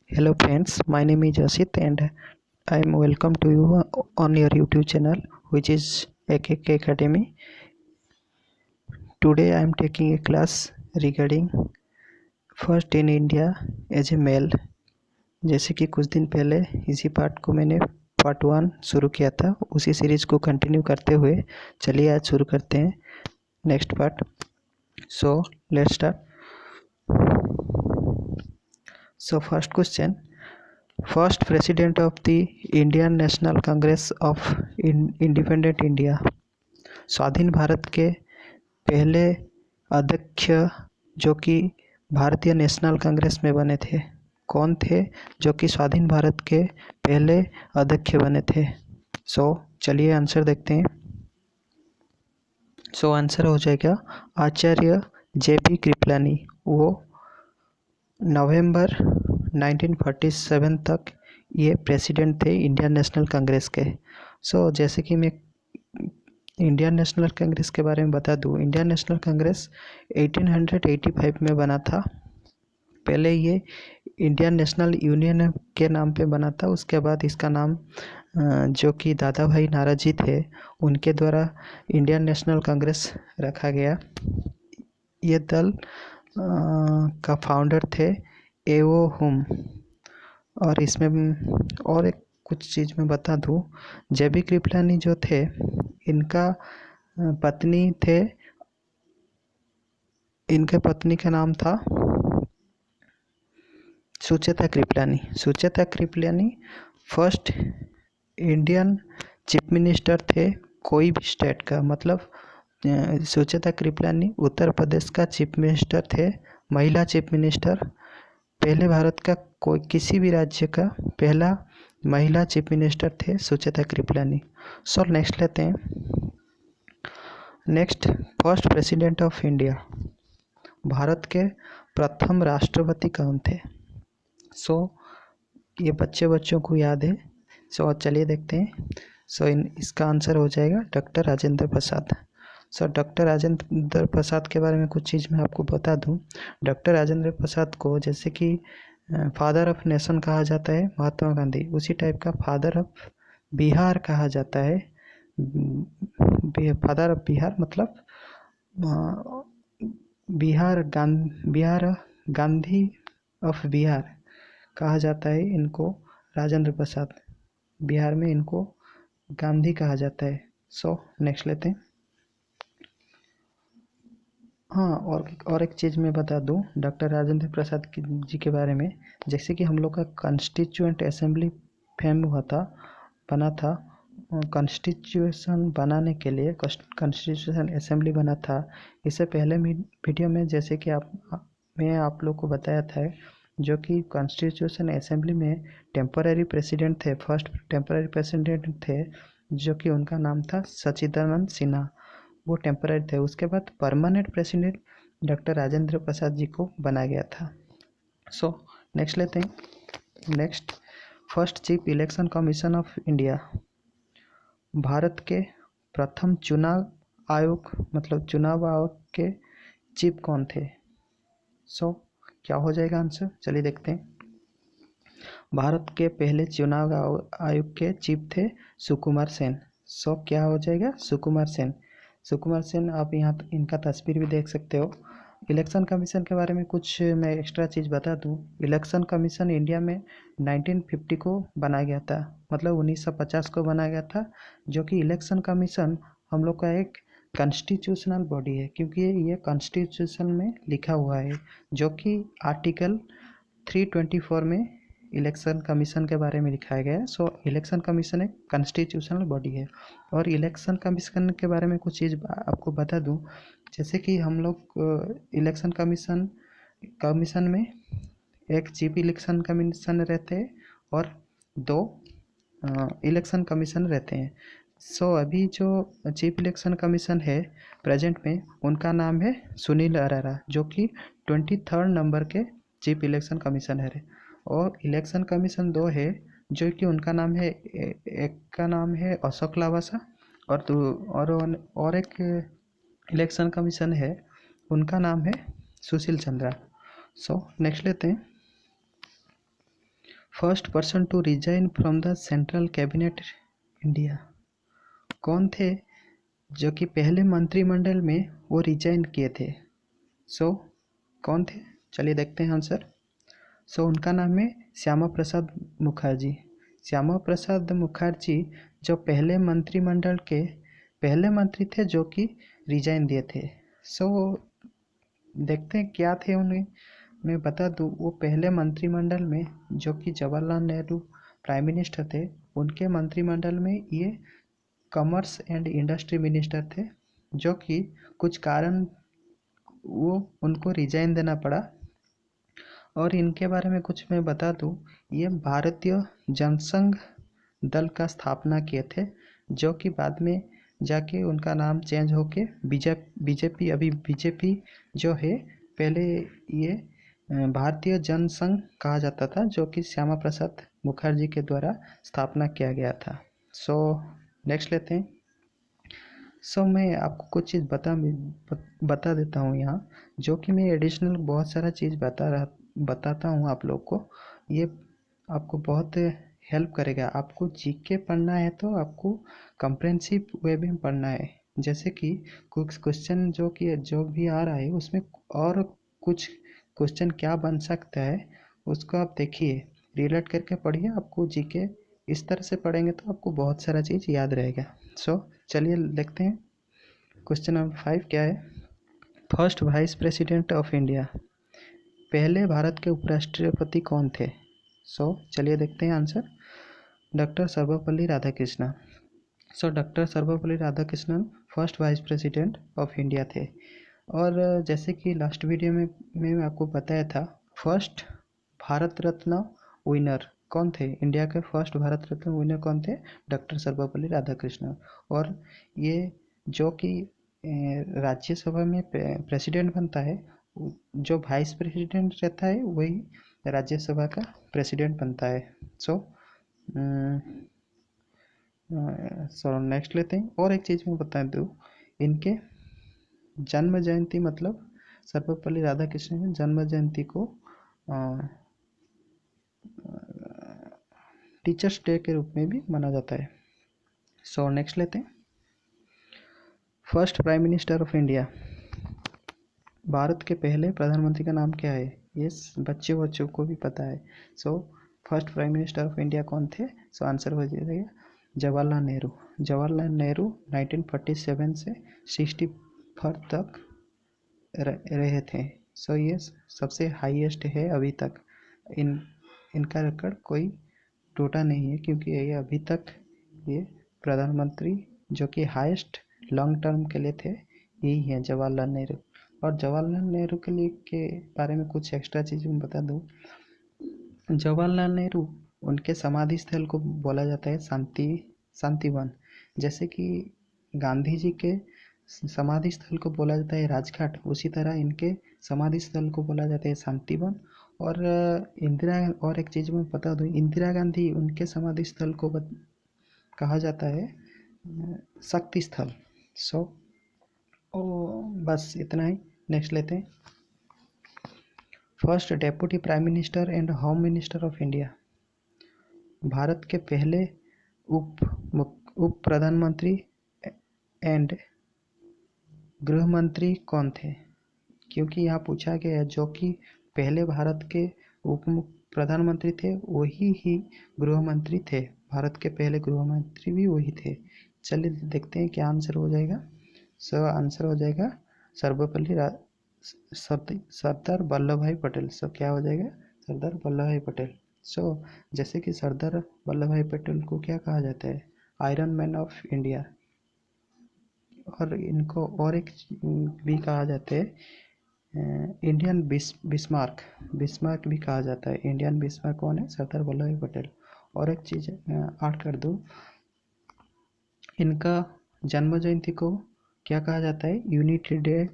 Hello friends, my name is Asit and I am welcome to you on your YouTube channel which is AKK Academy. Today I am taking a class regarding first in India as a male. जैसे कि कुछ दिन पहले इसी part को मैंने part 1 शुरू किया था, उसी सीरीज को कंटिन्यू करते हुए चलिए आज शुरू करते हैं next part. So let's start. So first question, first president of the Indian national Congress of independent India. स्वाधीन भारत के पहले अध्यक्ष जो कि भारतीय नेशनल कांग्रेस में बने थे, कौन थे जो कि स्वाधीन भारत के पहले अध्यक्ष बने थे? चलिए आंसर देखते हैं. आंसर हो जाएगा आचार्य JP कृपलानी. वो नवंबर 1947 तक ये प्रेसिडेंट थे इंडियन नेशनल कांग्रेस के. जैसे कि मैं इंडियन नेशनल कांग्रेस के बारे में बता दूं, इंडियन नेशनल कांग्रेस 1885 में बना था. पहले ये इंडियन नेशनल यूनियन के नाम पे बना था. उसके बाद इसका नाम जो कि दादा भाई नाराजी थे उनके द्वारा इंडियन नेशनल कांग्रेस रखा गया. ये दल का फाउंडर थे एओ हुम. और इसमें और एक कुछ चीज़ मैं बता दूं, JP कृपलानी जो थे इनका पत्नी थे, इनके पत्नी का नाम था Sucheta Kripalani. Sucheta Kripalani first Indian chief minister थे कोई भी स्टेट का. मतलब सुचेता कृपलानी उत्तर प्रदेश का चीफ मिनिस्टर थे, महिला चीफ मिनिस्टर. पहले भारत का कोई किसी भी राज्य का पहला महिला चीफ मिनिस्टर थे सुचेता कृपलानी. नेक्स्ट लेते हैं. Next, first president of India. Bharat के प्रथम राष्ट्रपति कौन थे? ये बच्चों को याद है. चलिए देखते हैं. इसका आंसर हो जाएगा डॉक्टर राजेंद्र प्रसाद. डॉक्टर राजेंद्र प्रसाद के बारे में कुछ चीज़ मैं आपको बता दूं. डॉक्टर राजेंद्र प्रसाद को जैसे कि फादर ऑफ नेशन कहा जाता है महात्मा गांधी, उसी टाइप का फादर ऑफ बिहार कहा जाता है. फादर ऑफ बिहार मतलब बिहार गांधी ऑफ बिहार कहा जाता है इनको. राजेंद्र प्रसाद, बिहार में इनको गांधी कहा जाता है. नेक्स्ट लेते हैं. हाँ, और एक चीज़ मैं बता दूं डॉक्टर राजेंद्र प्रसाद जी के बारे में. जैसे कि हम लोग का कॉन्स्टिट्यूएंट असेंबली फेम हुआ था, बना था. कॉन्स्टिट्यूशन बनाने के लिए कॉन्स्टिट्यूशन असेंबली बना था. इससे पहले वीडियो में जैसे कि मैं आप लोग को बताया था जो कि कॉन्स्टिट्यूशन असेंबली में टेम्पररी प्रेसिडेंट थे, फर्स्ट टेम्पररी प्रेसिडेंट थे जो कि उनका नाम था सच्चिदानंद सिन्हा. वो टेम्पररी थे. उसके बाद permanent president doctor Rajendra Prasad ji को बनाया गया था. नेक्स्ट लेते हैं. Next, first chief election commission of India. Bharat के प्रथम चुनाव आयोग मतलब चुनाव आयोग के चीफ कौन थे? क्या हो जाएगा आंसर? चलिए देखते हैं. भारत के पहले चुनाव आयोग के चीफ थे सुकुमार सेन. क्या हो जाएगा? सुकुमार सेन. सुकुमार सेन, आप यहाँ इनका तस्वीर भी देख सकते हो. इलेक्शन कमीशन के बारे में कुछ मैं एक्स्ट्रा चीज़ बता दूं. इलेक्शन कमीशन इंडिया में 1950 को बनाया गया था, मतलब 1950 को बनाया गया था. जो कि इलेक्शन कमीशन हम लोग का एक कॉन्स्टिट्यूशनल बॉडी है, क्योंकि ये कॉन्स्टिट्यूशन में लिखा हुआ है, जो कि आर्टिकल 324 में इलेक्शन कमीशन के बारे में लिखाया गया है. इलेक्शन कमीशन एक कॉन्स्टिट्यूशनल बॉडी है. और इलेक्शन कमीशन के बारे में कुछ चीज़ आपको बता दूं. जैसे कि हम लोग इलेक्शन कमीशन में एक चीफ इलेक्शन कमीशन रहते हैं और 2 इलेक्शन कमीशन रहते हैं. अभी जो चीफ इलेक्शन कमीशन है प्रेजेंट में, उनका नाम है सुनील अरोड़ा, जो कि 23rd नंबर के चीफ इलेक्शन कमीशन है. और इलेक्शन कमीशन 2 है जो कि उनका नाम है, एक का नाम है अशोक लावासा और एक इलेक्शन कमीशन है, उनका नाम है सुशील चंद्रा. नेक्स्ट लेते हैं. First person to resign from the central cabinet India. कौन थे जो कि पहले मंत्रिमंडल में वो रिजाइन किए थे? सो कौन थे? चलिए देखते हैं आंसर। उनका नाम है श्यामा प्रसाद मुखर्जी। श्यामा प्रसाद मुखर्जी जो पहले मंत्रिमंडल के पहले मंत्री थे जो कि रिजाइन दिए थे। देखते हैं क्या थे उन्हें। मैं बता दूं, वो पहले मंत्रिमंडल में जो कि जवाहरलाल नेहरू प्राइम मिनिस्टर थे, उनके मंत्रिमंडल में ये कॉमर्स एंड इंडस्ट्री मिनिस्टर थे, जो कि कुछ कारण वो उनको रिजाइन देना पड़ा। और इनके बारे में कुछ मैं बता दूं, ये भारतीय जनसंघ दल का स्थापना किए थे, जो कि बाद में जाके उनका नाम चेंज होके बीजेपी अभी बीजेपी जो है, पहले ये भारतीय जनसंघ कहा जाता था, जो कि श्यामा प्रसाद मुखर्जी के द्वारा स्थापना किया गया था। नेक्स्ट लेते हैं। मैं आपको कुछ चीज़ बता देता हूँ यहाँ, जो कि मैं एडिशनल बहुत सारा चीज़ बताता हूँ आप लोग को। ये आपको बहुत हेल्प करेगा। आपको जीके पढ़ना है तो आपको कंप्रेहेंसिव वे में पढ़ना है। जैसे कि कुछ क्वेश्चन जो भी आ रहा है उसमें और कुछ क्वेश्चन क्या बन सकता है उसको आप देखिए, रिलेट करके पढ़िए। आपको जीके इस तरह से पढ़ेंगे तो आपको बहुत सारा चीज़ याद रहेगा। चलिए देखते हैं। क्वेश्चन नंबर 5 क्या है? First vice president of India, पहले भारत के उपराष्ट्रपति कौन थे? चलिए देखते हैं answer. Doctor Sarvepalli Radhakrishnan. Doctor Sarvepalli Radhakrishnan first vice president of India थे। और जैसे कि लास्ट वीडियो में मैं आपको बताया था, फर्स्ट भारत रत्न विनर कौन थे? इंडिया के फर्स्ट भारत रत्न विनर कौन थे? डॉक्टर सर्वपल्ली राधाकृष्णन। और ये जो कि राज्यसभा में प्रेसिडेंट बनता है, जो वाइस प्रेसिडेंट रहता है वही राज्यसभा का प्रेसिडेंट बनता है। नेक्स्ट लेते हैं। और एक चीज़ मैं बता दूँ, इनके जन्म जयंती मतलब सर्वपल्ली राधाकृष्णन की जन्म जयंती को टीचर्स डे के रूप में भी माना जाता है। नेक्स्ट लेते हैं। First prime minister of India, Bharat के पहले प्रधानमंत्री का नाम क्या है? ये बच्चों को भी पता है। First prime minister of India कौन थे? आंसर हो जाएगा जवाहरलाल नेहरू। जवाहरलाल नेहरू 1947 से 64 तक रहे थे। ये सबसे हाईएस्ट है अभी तक। इनका रिकॉर्ड कोई टूटा नहीं है, क्योंकि ये अभी तक ये प्रधानमंत्री जो कि हाईएस्ट लॉन्ग टर्म के लिए थे, यही है जवाहरलाल नेहरू। और जवाहरलाल नेहरू के बारे में कुछ एक्स्ट्रा चीज़ मैं बता दूँ। जवाहरलाल नेहरू, उनके समाधि स्थल को बोला जाता है शांतिवन। जैसे कि गांधी जी के समाधि स्थल को बोला जाता है राजघाट, उसी तरह इनके समाधि स्थल को बोला जाता है शांतिवन। और और एक चीज़ मैं बता दूँ, इंदिरा गांधी, उनके समाधि स्थल को कहा जाता है शक्ति स्थल। बस इतना ही। नेक्स्ट लेते हैं। First deputy prime minister and home minister of India, Bharat के पहले उप प्रधानमंत्री एंड गृह मंत्री कौन थे? क्योंकि यहाँ पूछा गया है जो कि पहले भारत के उप प्रधानमंत्री थे वही ही गृह मंत्री थे। भारत के पहले गृह मंत्री भी वही थे। चलिए देखते हैं क्या आंसर हो जाएगा। आंसर हो जाएगा सरदार वल्लभ भाई पटेल। क्या हो जाएगा? सरदार वल्लभ भाई पटेल। जैसे कि सरदार वल्लभ भाई पटेल को क्या कहा जाता है? Iron man of India. और इनको और एक भी कहा जाता है इंडियन बिस्मार्क भी कहा जाता है। इंडियन बिस्मार्क कौन है? सरदार वल्लभ भाई पटेल। और एक चीज़ ऐड कर दूँ, इनका जन्म जयंती को क्या कहा जाता है? यूनिटी डे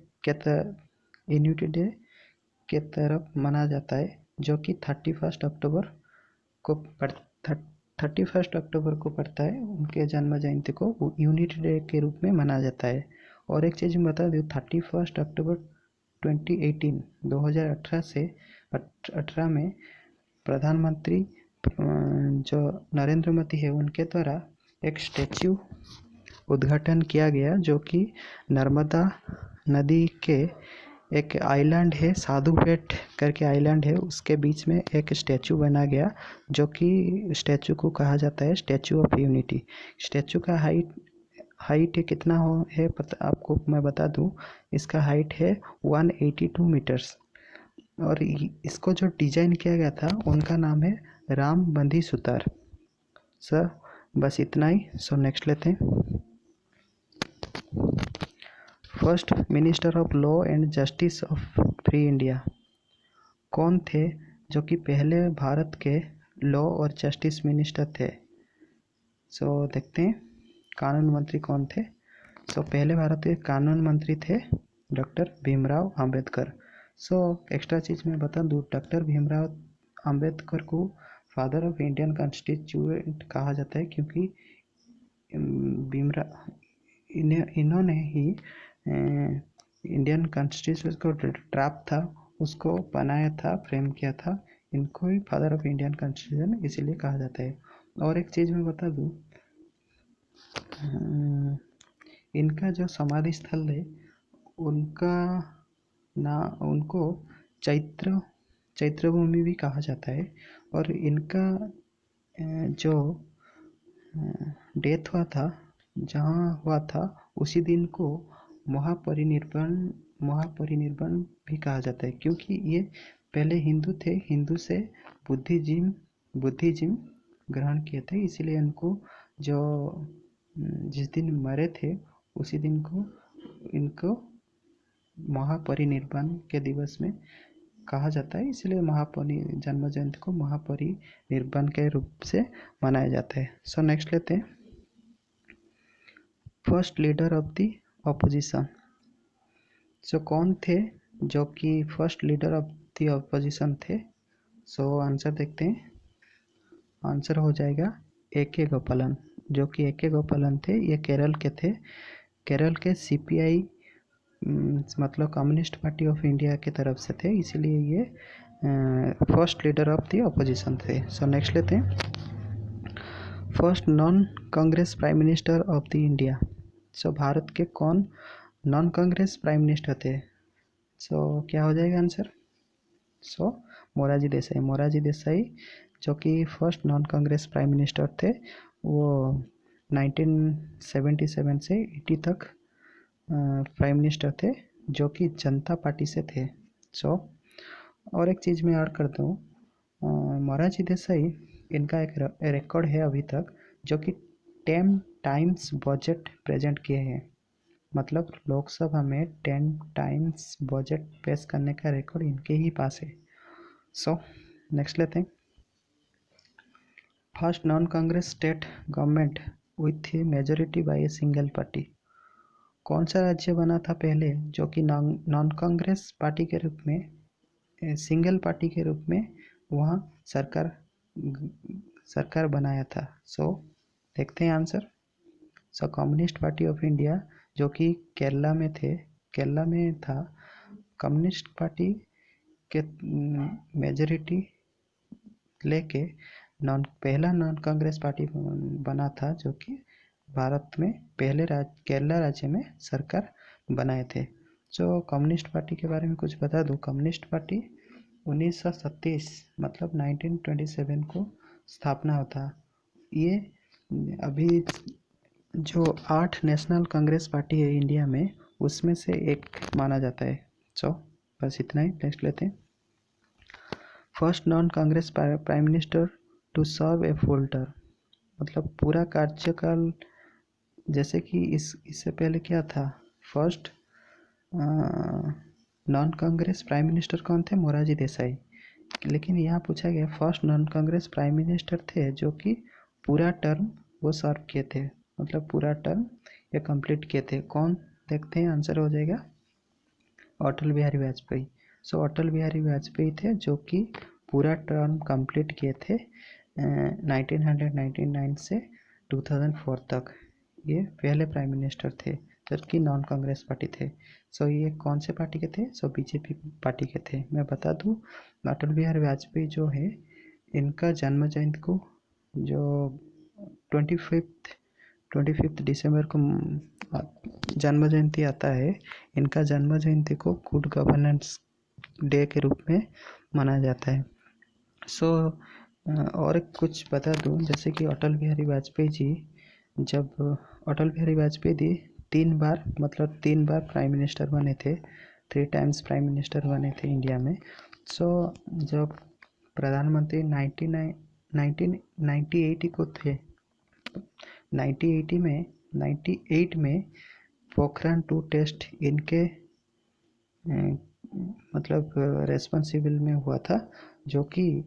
के तरफ मनाया जाता है, जो कि 31 अक्टूबर को पड़ता है। उनके जन्म जयंती को यूनिटी डे के रूप में मनाया जाता है। और एक चीज़ बता दूँ, 31 अक्टूबर 2018 से 18 में प्रधानमंत्री जो नरेंद्र मोदी है उनके द्वारा एक स्टैच्यू उद्घाटन किया गया, जो कि नर्मदा नदी के एक आइलैंड है, साधु बेट करके आइलैंड है, उसके बीच में एक स्टैचू बना गया, जो कि स्टैचू को कहा जाता है स्टैचू ऑफ यूनिटी। स्टैचू का हाइट कितना है पता आपको मैं बता दूं, इसका हाइट है 182 मीटर्स। और इसको जो डिजाइन किया गया था उनका नाम है राम बंधी सुतार। सर बस इतना ही। सो नेक्स्ट लेते हैं। First minister of law and justice of free India कौन थे जो कि पहले भारत के लॉ और जस्टिस मिनिस्टर थे? सो देखते हैं कानून मंत्री कौन थे। सो पहले भारत के कानून मंत्री थे doctor Bhimrao Ambedkar. So extra चीज़ मैं बता दूँ, डॉक्टर भीमराव अंबेडकर को फादर ऑफ इंडियन कॉन्स्टिट्यूएंट कहा जाता है, क्योंकि इन्होंने ही इंडियन कॉन्स्टिट्यूशन को ड्राफ्ट था उसको बनाया था, फ्रेम किया था। इनको ही फादर ऑफ इंडियन कॉन्स्टिट्यूशन इसीलिए कहा जाता है। और एक चीज़ मैं बता दूँ, इनका जो समाधि स्थल है उनका उनको चैत्र भूमि भी कहा जाता है। और इनका जो डेथ हुआ था, जहाँ हुआ था उसी दिन को महापरिनिर्वाण भी कहा जाता है, क्योंकि ये पहले हिंदू थे, हिंदू से बुद्धिज्म ग्रहण किए थे, इसीलिए इनको जो जिस दिन मरे थे उसी दिन को इनको महापरिनिर्वाण के दिवस में कहा जाता है, इसलिए जन्म जयंती को महापरिनिर्वाण के रूप से मनाया जाता है। सो नेक्स्ट लेते हैं। First leader of the opposition. So कौन थे जो कि first leader of the opposition थे? सो आंसर देखते हैं। आंसर हो जाएगा AK गोपालन, जो कि AK गोपालन थे। ये केरल के थे। केरल के CPI मतलब कम्युनिस्ट पार्टी ऑफ इंडिया की तरफ से थे, इसीलिए ये first leader of the opposition थे। सो नेक्स्ट लेते हैं। First non Congress prime minister of the India. So भारत के कौन नॉन कांग्रेस प्राइम मिनिस्टर थे? सो क्या हो जाएगा आंसर? सो मोरारजी देसाई जो कि first non Congress prime minister थे। वो 1977 से 80 तक प्राइम मिनिस्टर थे, जो कि जनता पार्टी से थे। सो और एक चीज़ मैं ऐड करता हूँ, मोरारजी देसाई इनका एक रिकॉर्ड है अभी तक, जो कि 10 टाइम्स बजट प्रेजेंट किए हैं। मतलब लोकसभा में 10 टाइम्स बजट पेश करने का रिकॉर्ड इनके ही पास है। सो नेक्स्ट लेते हैं। First non Congress state government with majority by a single party. कौन सा राज्य बना था पहले जो कि नॉन कांग्रेस पार्टी के रूप में, सिंगल पार्टी के रूप में वहाँ सरकार बनाया था? सो देखते हैं answer. So communist party of India, जो कि केरला में था। कम्युनिस्ट पार्टी के मेजोरिटी लेके पहला नॉन कांग्रेस पार्टी बना था, जो कि भारत में पहले केरला राज्य में सरकार बनाए थे। जो कम्युनिस्ट पार्टी के बारे में कुछ बता दूं, कम्युनिस्ट पार्टी 1937 मतलब 1927 को स्थापना होता। ये अभी जो 8 नेशनल कांग्रेस पार्टी है इंडिया में, उसमें से एक माना जाता है। सो बस इतना ही। नेक्स्ट लेते हैं। First non Congress prime minister to serve a full term, मतलब पूरा कार्यकाल। जैसे कि इससे पहले क्या था, first non Congress prime minister कौन थे? मोरारजी देसाई। लेकिन यहाँ पूछा गया first non Congress prime minister थे जो कि पूरा टर्म वो सर्व किए थे, मतलब पूरा टर्म ये कंप्लीट किए थे। कौन? देखते हैं, आंसर हो जाएगा अटल बिहारी वाजपेयी। सो अटल बिहारी वाजपेयी थे जो कि पूरा टर्म कंप्लीट किए थे 1999 से 2004 तक। ये पहले प्राइम मिनिस्टर थे जबकि नॉन कांग्रेस पार्टी थे। सो ये कौन से पार्टी के थे? सो बीजेपी पार्टी के थे। मैं बता दूं, अटल बिहारी वाजपेयी जो है इनका जन्म जयंती को जो 25 दिसंबर को जन्म जयंती आता है, इनका जन्म जयंती को गुड गवर्नेंस डे के रूप में मनाया जाता है। और कुछ बता दूं, जैसे कि अटल बिहारी वाजपेयी जी, जब अटल बिहारी वाजपेयी जी 3 बार प्राइम मिनिस्टर बने थे, 3 टाइम्स प्राइम मिनिस्टर बने थे इंडिया में। जब प्रधानमंत्री 1980 को थे, 98 में पोखरण 2 टेस्ट इनके रेस्पॉन्सिबल में हुआ था, जो कि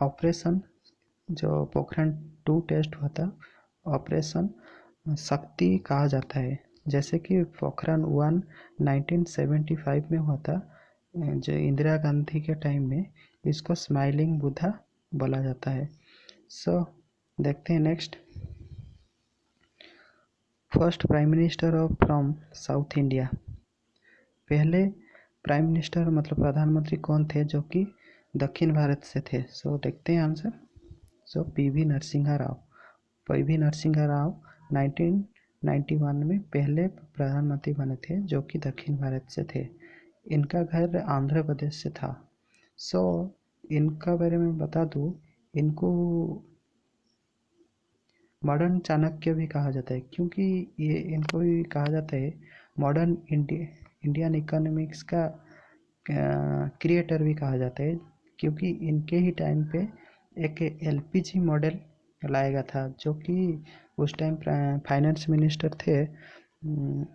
ऑपरेशन जो पोखरण 2 टेस्ट हुआ था, ऑपरेशन शक्ति कहा जाता है। जैसे कि पोखरण 1 1975 में हुआ था, जो इंदिरा गांधी के टाइम में, इसको स्माइलिंग बुद्धा बोला जाता है। देखते हैं next. First prime minister from south India. पहले प्राइम मिनिस्टर प्रधानमंत्री कौन थे जो कि दक्षिण भारत से थे? देखते हैं आंसर। पीवी नरसिम्हा राव 1991 में पहले प्रधानमंत्री बने थे, जो कि दक्षिण भारत से थे। इनका घर आंध्र प्रदेश से था। इनका बारे में बता दूं, इनको मॉडर्न चाणक्य भी कहा जाता है, क्योंकि ये इनको भी कहा जाता है मॉडर्न इंडियन इकोनॉमिक्स का क्रिएटर भी कहा जाता है, क्योंकि इनके ही टाइम पे एक एलपीजी मॉडल लाया था, जो कि उस टाइम फाइनेंस मिनिस्टर थे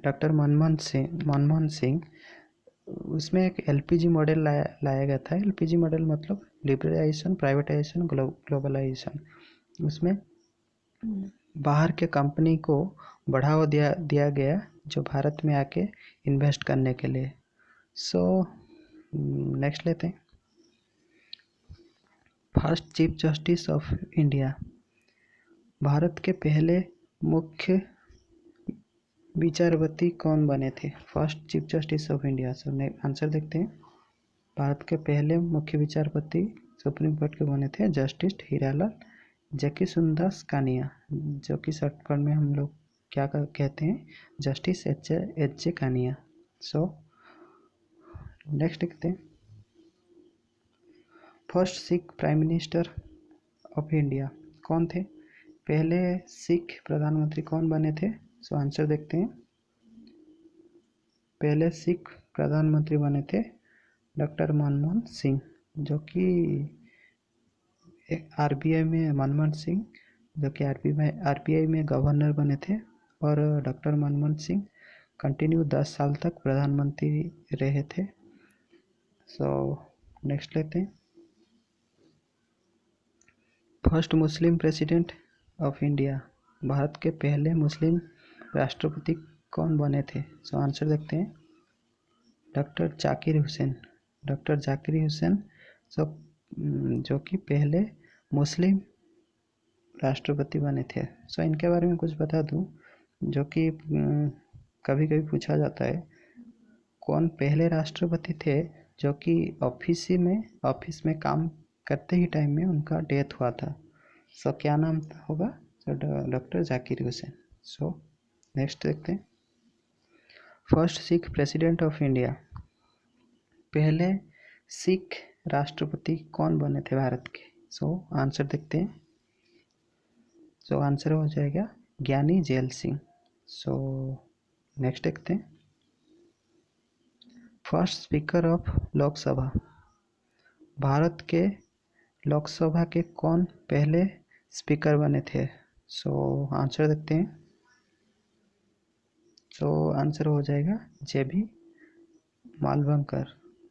डॉक्टर मनमोहन सिंह। उसमें एक एलपीजी मॉडल लाया गया था। एलपीजी मॉडल मतलब लिबरलाइजेशन, प्राइवेटाइजेशन, ग्लोबलाइजेशन। उसमें बाहर के कंपनी को बढ़ावा दिया गया, जो भारत में आके इन्वेस्ट करने के लिए। नेक्स्ट लेते हैं। First chief justice of India. Bharat के पहले मुख्य विचारपति कौन बने थे? First chief justice of India. Answer देखते हैं। भारत के पहले मुख्य विचारपति सुप्रीम कोर्ट के बने थे जस्टिस हीरालाल जकीसुंदास कानिया, जो कि शॉर्टकट में हम लोग क्या कहते हैं, justice H J Kania. Next देखते हैं। First Sikh prime minister of India कौन थे? पहले सिख प्रधानमंत्री कौन बने थे? आंसर देखते हैं। पहले सिख प्रधानमंत्री बने थे डॉक्टर मनमोहन सिंह, जो कि आरबीआई में मनमोहन सिंह, जो कि आरबीआई में गवर्नर बने थे, और डॉक्टर मनमोहन सिंह कंटिन्यू 10 साल तक प्रधानमंत्री रहे थे। नेक्स्ट लेते हैं। First Muslim president of India. Bharat के पहले मुस्लिम राष्ट्रपति कौन बने थे? आंसर देखते हैं। डॉक्टर जाकिर हुसैन, जो कि पहले मुस्लिम राष्ट्रपति बने थे। इनके बारे में कुछ बता दूं, जो कि कभी कभी पूछा जाता है, कौन पहले राष्ट्रपति थे जो कि ऑफिस में काम करते ही टाइम में उनका डेथ हुआ था? क्या नाम होगा? डॉक्टर जाकिर हुसैन। नेक्स्ट देखते हैं। First Sikh president of India. पहले सिख राष्ट्रपति कौन बने थे भारत के? आंसर देखते हैं। आंसर हो जाएगा ज्ञानी जैल सिंह। नेक्स्ट देखते हैं। First speaker of Lok Sabha. Bharat के लोकसभा के कौन पहले स्पीकर बने थे? आंसर देखते हैं। आंसर हो जाएगा जेबी मालवंकर,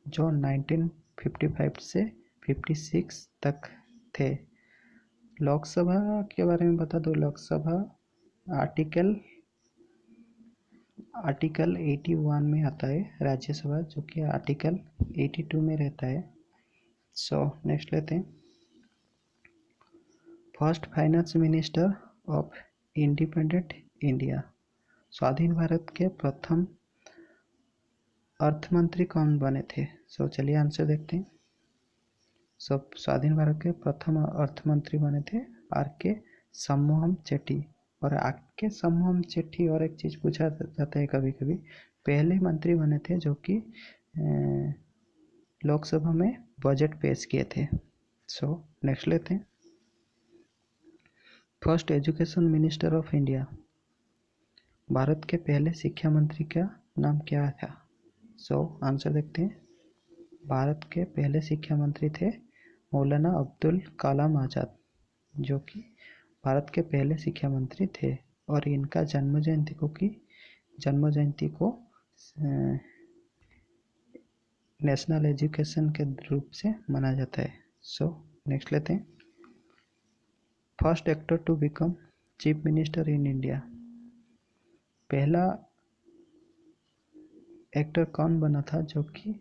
जो 1955 से 56 तक थे। लोकसभा के बारे में बता दो। लोकसभा आर्टिकल 81 में आता है, राज्यसभा जो कि आर्टिकल 82 में रहता है। नेक्स्ट लेते हैं। First finance minister of independent India. स्वाधीन भारत के प्रथम अर्थमंत्री कौन बने थे? चलिए आंसर देखते हैं। सो स्वाधीन भारत के प्रथम अर्थ मंत्री बने थे आर.के. समोहम चेट्टी। और आर.के. समोहम चेट्टी और एक चीज़ पूछा जाता है कभी कभी, पहले मंत्री बने थे जो कि लोकसभा में बजट पेश किए थे। सो नेक्स्ट लेते हैं, first education minister of India. Bharat के पहले शिक्षा मंत्री का नाम क्या था? सो आंसर देखते हैं, भारत के पहले शिक्षा मंत्री थे मौलाना अब्दुल कलाम आज़ाद, जो कि भारत के पहले शिक्षा मंत्री थे। और इनका जन्म जयंती को नेशनल एजुकेशन के रूप से माना जाता है। सो नेक्स्ट लेते हैं, first actor to become chief minister in India. पहला एक्टर कौन बना था जो कि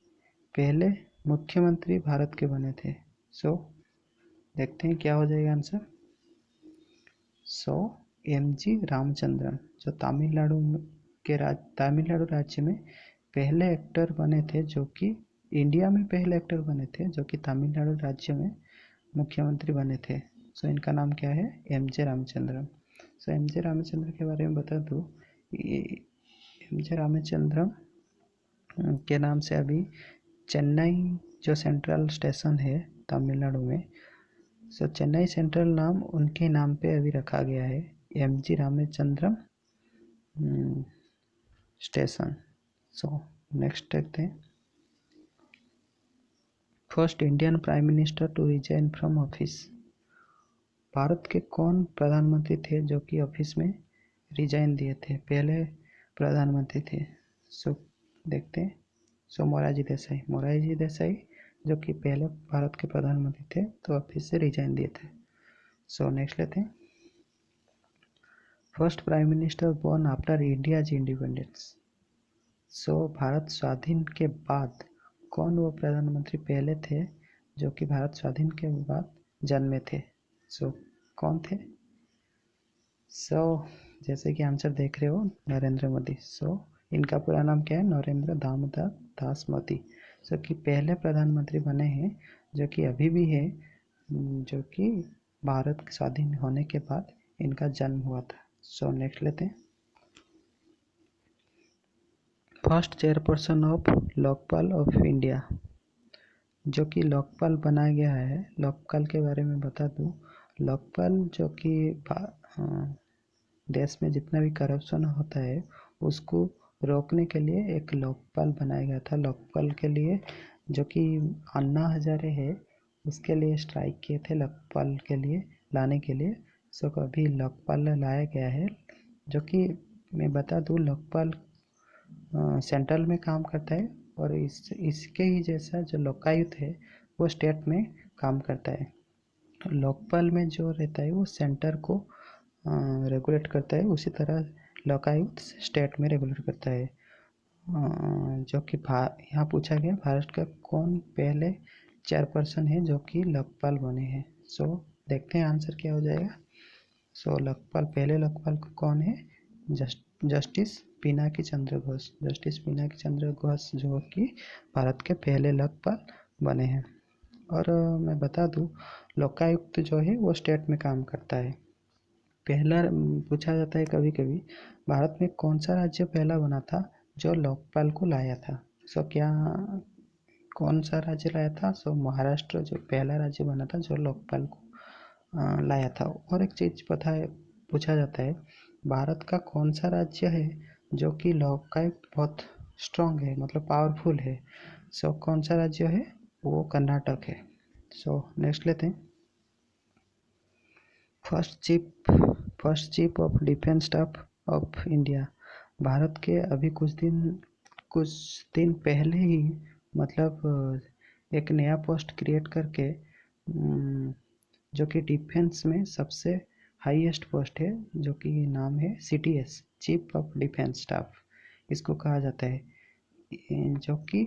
पहले मुख्यमंत्री भारत के बने थे? सो देखते हैं क्या हो जाएगा आंसर। सो एम.जी. रामचंद्रन, जो तमिलनाडु राज्य में पहले एक्टर बने थे, जो कि इंडिया में पहले एक्टर बने थे, जो कि तमिलनाडु राज्य में मुख्यमंत्री बने थे। सो इनका नाम क्या है? एम.जे. रामचंद्रन। सो एम.जे. रामचंद्रन के बारे में बता दूँ, एम.जे. रामचंद्रन के नाम से अभी चेन्नई जो सेंट्रल स्टेशन है तमिलनाडु में, सो चेन्नई सेंट्रल नाम उनके नाम पे अभी रखा गया है, M G. Ramachandran station. So next देखते हैं, first Indian prime minister to resign from office. Bharat के कौन प्रधानमंत्री थे जो कि ऑफिस में रिजाइन दिए थे, पहले प्रधानमंत्री थे? सो देखते हैं, सो मोरारजी देसाई जो कि पहले भारत के प्रधानमंत्री थे, तो ऑफिस से रिजाइन दिए थे। सो नेक्स्ट लेते हैं, first prime minister born after India's independence. So भारत स्वाधीन के बाद कौन वो प्रधानमंत्री पहले थे जो कि भारत स्वाधीन के बाद जन्मे थे? सो कौन थे? सो जैसे कि आंसर देख रहे हो, नरेंद्र मोदी। सो इनका पूरा नाम क्या है? नरेंद्र दामोदर दास मोदी, जो कि पहले प्रधानमंत्री बने हैं, जो कि अभी भी है, जो कि भारत स्वाधीन होने के बाद इनका जन्म हुआ था। सो नेक्स्ट लेते हैं, first chairperson of Lokpal of India. जो कि लोकपाल बनाया गया है, लोकपाल के बारे में बता दूं, लोकपाल जो कि देश में जितना भी करप्शन होता है उसको रोकने के लिए एक लोकपाल बनाया गया था। लोकपाल के लिए जो कि अन्ना हजारे है, उसके लिए स्ट्राइक किए थे लोकपाल के लिए लाने के लिए। सो अभी लोकपाल लाया गया है, जो कि मैं बता दूं, लोकपाल सेंट्रल में काम करता है, और इसके ही जैसा जो लोकायुक्त है वो स्टेट में काम करता है। लोकपाल में जो रहता है वो सेंटर को रेगुलेट करता है, उसी तरह लोकायुक्त स्टेट में रेगुलेट करता है। जो कि यहाँ पूछा गया, भारत का कौन पहले चेयरपर्सन है जो कि लोकपाल बने हैं? सो देखते हैं आंसर क्या हो जाएगा। सो पहले लोकपाल कौन है? जस्टिस पिनाकी चंद्र घोष। जस्टिस पिनाकी चंद्र घोष जो कि भारत के पहले लोकपाल बने हैं। और मैं बता दूं, लोकायुक्त जो है वो स्टेट में काम करता है। पहला पूछा जाता है कभी कभी, भारत में कौन सा राज्य पहला बना था जो लोकपाल को लाया था? सो क्या कौन सा राज्य लाया था? सो महाराष्ट्र जो पहला राज्य बना था जो लोकपाल को लाया था। और एक चीज़ पूछा जाता है, भारत का कौन सा राज्य है जो कि लोकायुक्त बहुत स्ट्रॉन्ग है, मतलब पावरफुल है? सो कौन सा राज्य है? वो कर्नाटक है। सो नेक्स्ट लेते हैं, first chief of defence staff of India. Bharat के अभी कुछ दिन पहले ही, मतलब एक नया पोस्ट क्रिएट करके, जो कि डिफेंस में सबसे हाईएस्ट पोस्ट है, जो कि नाम है CTS, chief of defence staff इसको कहा जाता है, जो कि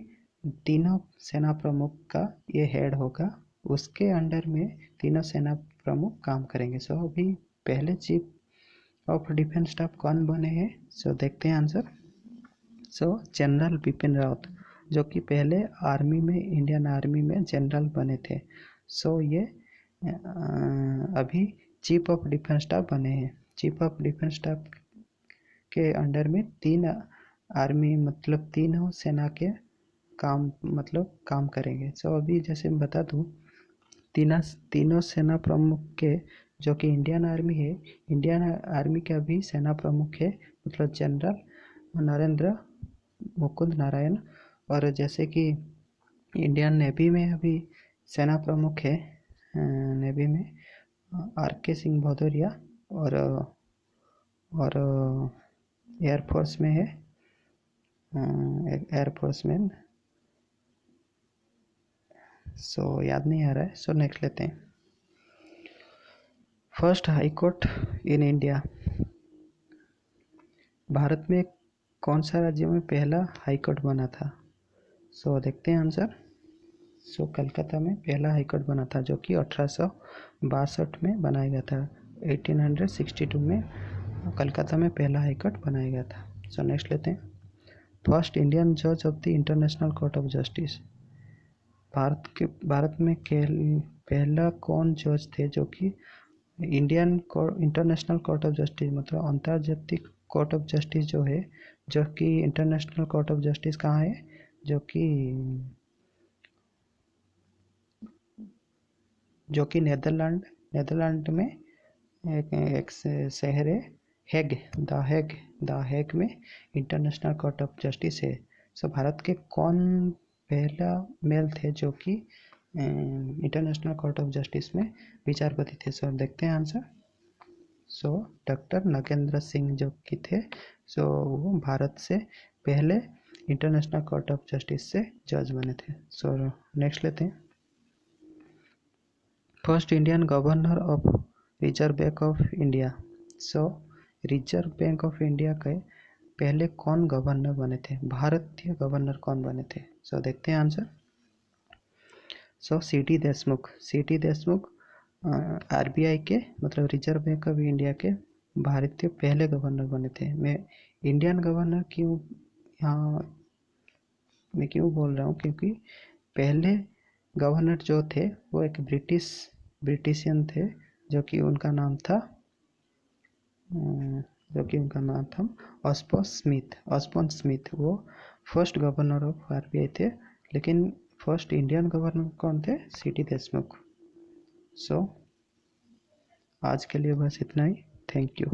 तीनों सेना प्रमुख का ये हेड होगा, उसके अंडर में तीनों सेना प्रमुख काम करेंगे। सो अभी पहले चीफ ऑफ डिफेंस स्टाफ कौन बने हैं? सो देखते हैं आंसर। सो जनरल बिपिन रावत, जो कि पहले आर्मी में, इंडियन आर्मी में जनरल बने थे। सो ये अभी चीफ ऑफ डिफेंस स्टाफ बने हैं। चीफ ऑफ डिफेंस स्टाफ के अंडर में 3 आर्मी मतलब तीनों सेना के काम करेंगे। सो अभी जैसे मैं बता दूँ, तीनों सेना प्रमुख के, जो कि इंडियन आर्मी है, इंडियन आर्मी के अभी सेना प्रमुख है मतलब जनरल नरेंद्र मुकुंद नारायण। और जैसे कि इंडियन नेवी में अभी सेना प्रमुख है, नेवी में आर के सिंह भदौरिया। और एयरफोर्स में है एयरफोर्स में, सो याद नहीं आ रहा है, सो नेक्स्ट लेते हैं। First high court in India. Bharat में कौन सा राज्य में पहला हाई कोर्ट बना था? सो देखते हैं आंसर। सो कलकत्ता में पहला हाई कोर्ट बना था, जो कि 1862 में बनाया गया था। 1862 में कलकत्ता में पहला हाई कोर्ट बनाया गया था। सो नेक्स्ट लेते हैं। फर्स्ट इंडियन जज of the international court of justice. Bharat में पहला कौन जज थे जो कि इंटरनेशनल कोर्ट ऑफ जस्टिस मतलब अंतर्जातीय कोर्ट ऑफ जस्टिस जो है, जो कि इंटरनेशनल कोर्ट ऑफ जस्टिस कहाँ है, जो कि नेदरलैंड में एक शहर है, द हेग में इंटरनेशनल कोर्ट ऑफ जस्टिस है। सो भारत के कौन पहला मेल थे जो कि इंटरनेशनल कोर्ट ऑफ जस्टिस में विचारपति थे? सो देखते हैं answer. So doctor Nagendra Singh जो कि थे, सो वो भारत से पहले इंटरनेशनल कोर्ट ऑफ जस्टिस से जज बने थे। सो नेक्स्ट लेते हैं। First Indian governor of reserve bank of India. So reserve bank of India के पहले कौन गवर्नर बने थे? भारतीय गवर्नर कौन बने थे? सो देखते हैं आंसर। सो सी.टी. देशमुख आरबीआई के मतलब रिजर्व बैंक ऑफ इंडिया के भारतीय पहले गवर्नर बने थे। मैं इंडियन गवर्नर मैं क्यों बोल रहा हूँ, क्योंकि पहले गवर्नर जो थे वो एक ब्रिटिशियन थे, जो कि उनका नाम था ऑस्बोर्न स्मिथ। वो फर्स्ट गवर्नर ऑफ आरबीआई थे, लेकिन फर्स्ट इंडियन गवर्नर कौन थे? सी.टी. देशमुख। सो आज के लिए बस इतना ही। Thank you.